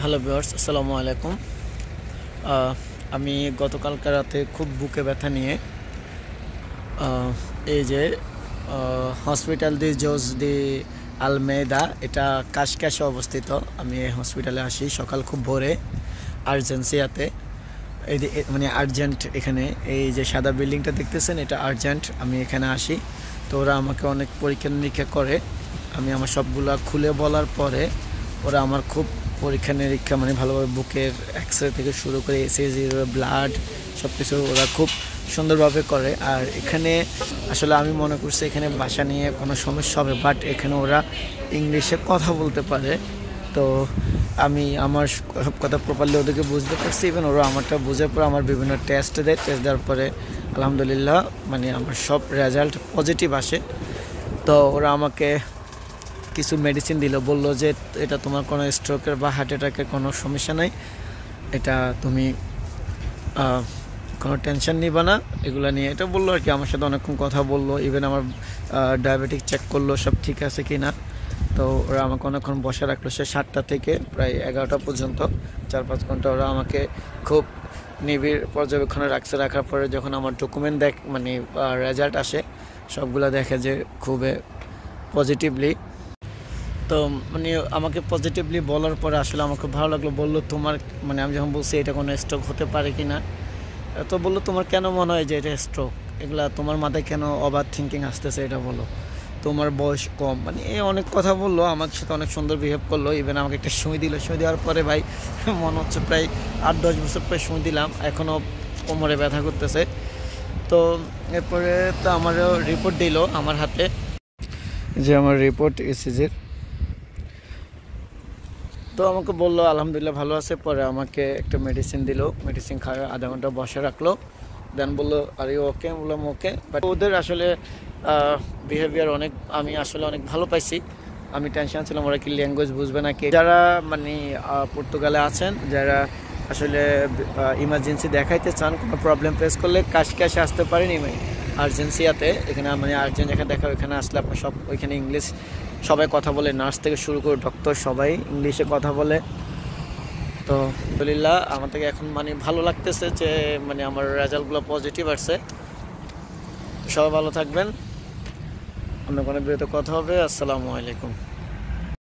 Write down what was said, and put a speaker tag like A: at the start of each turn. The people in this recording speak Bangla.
A: হ্যালো ভিউয়ার্স, আসসালামু আলাইকুম। আমি গতকালকে রাতে খুব বুকে ব্যথা নিয়ে এই যে হসপিটাল দি জোস দি আলমেদা, এটা কাশকাশে অবস্থিত। আমি এই হসপিটালে আসি সকাল খুব ভোরে আর্জেন্সিয়াতে। মানে আর্জেন্ট, এখানে এই যে সাদা বিল্ডিংটা দেখতেছেন, এটা আর্জেন্ট। আমি এখানে আসি, তো ওরা আমাকে অনেক পরীক্ষা নিরীক্ষা করে। আমি আমার সবগুলা খুলে বলার পরে ওরা আমার খুব পরীক্ষা নিরীক্ষা, মানে ভালোভাবে বুকের এক্সরে থেকে শুরু করে এসএসজি, ব্লাড, সব কিছু ওরা খুব সুন্দরভাবে করে। আর এখানে আসলে আমি মনে করছি এখানে ভাষা নিয়ে কোনো সমস্যা হবে, বাট এখানে ওরা ইংলিশে কথা বলতে পারে। তো আমি আমার সব কথা প্রপারলি ওদেরকে বুঝতে পারছি। ইভেন ওরা আমারটা বুঝার পর আমার বিভিন্ন টেস্ট দেওয়ার পরে আলহামদুলিল্লাহ মানে আমার সব রেজাল্ট পজিটিভ আসে। তো ওরা আমাকে কিছু মেডিসিন দিল, বললো যে এটা তোমার কোনো স্ট্রোকের বা হার্ট অ্যাটাকের কোনো সমস্যা নাই, এটা তুমি কোনো টেনশন নিবা না এগুলো নিয়ে, এটা বললো আর কি। আমার সাথে অনেকক্ষণ কথা বললো, ইভেন আমার ডায়াবেটিক চেক করলো সব ঠিক আছে কি না। তো ওরা আমাকে অনেকক্ষণ বসে রাখলো, সে 7টা থেকে প্রায় 11টা পর্যন্ত 4-5 ঘন্টা ওরা আমাকে খুব নিবিড় পর্যবেক্ষণে রাখার পরে যখন আমার ডকুমেন্ট মানে রেজাল্ট আসে, সবগুলো দেখে যে খুবই পজিটিভলি। তো মানে আমাকে পজিটিভলি বলার পরে আসলে আমার খুব ভালো লাগলো। বললো তোমার, মানে আমি যখন বলছি এটা কোনো স্ট্রোক হতে পারে কি না, তো বললো তোমার কেন মনে হয় যে এটা স্ট্রোক, এগুলা তোমার মাথায় কেন ওভার থিঙ্কিং আসতেছে, এটা বলো, তোমার বয়স কম, মানে অনেক কথা বললো, আমার সাথে অনেক সুন্দর বিহেভ করলো। ইভেন আমাকে একটা সুই দিল, সুই দেওয়ার পরে ভাই মনে হচ্ছে প্রায় 8-10 বছর প্রায় সুই দিলাম, এখনও কোমরে ব্যথা করতেছে। তো এরপরে তো আমারও রিপোর্ট দিল আমার হাতে, যে আমার রিপোর্ট এসএসজির। তো আমাকে বললো আলহামদুলিল্লাহ ভালো আছে। পরে আমাকে একটা মেডিসিন দিল, মেডিসিন খাওয়া আধা ঘন্টা বসে রাখলো, দেন বললো আর ইউ ওকে, বললাম ওকে। বাট ওদের আসলে বিহেভিয়ার আমি আসলে অনেক ভালো পাইছি। আমি টেনশন ছিলাম ওরা কি ল্যাঙ্গুয়েজ বুঝবে নাকি। যারা মানে পর্তুগালে আছেন, যারা আসলে ইমার্জেন্সি দেখাইতে চান, কোনো প্রবলেম ফেস করলে কাশে আসতে পারেন আর্জেন্সিয়াতে। এখানে মানে আর্জেন্ট যেখানে দেখা, ওইখানে আসলে আপনার সব ওইখানে ইংলিশ সবাই কথা বলে, নার্স থেকে শুরু করে ডক্টর সবাই ইংলিশে কথা বলে। তো আলহামদুলিল্লাহ আমার থেকে এখন মানে ভালো লাগতেছে যে মানে আমার রেজাল্টগুলো পজিটিভ আসছে। সবাই ভালো থাকবেন, অন্য কোনো ভিডিওতে কথা হবে। আসসালামু আলাইকুম।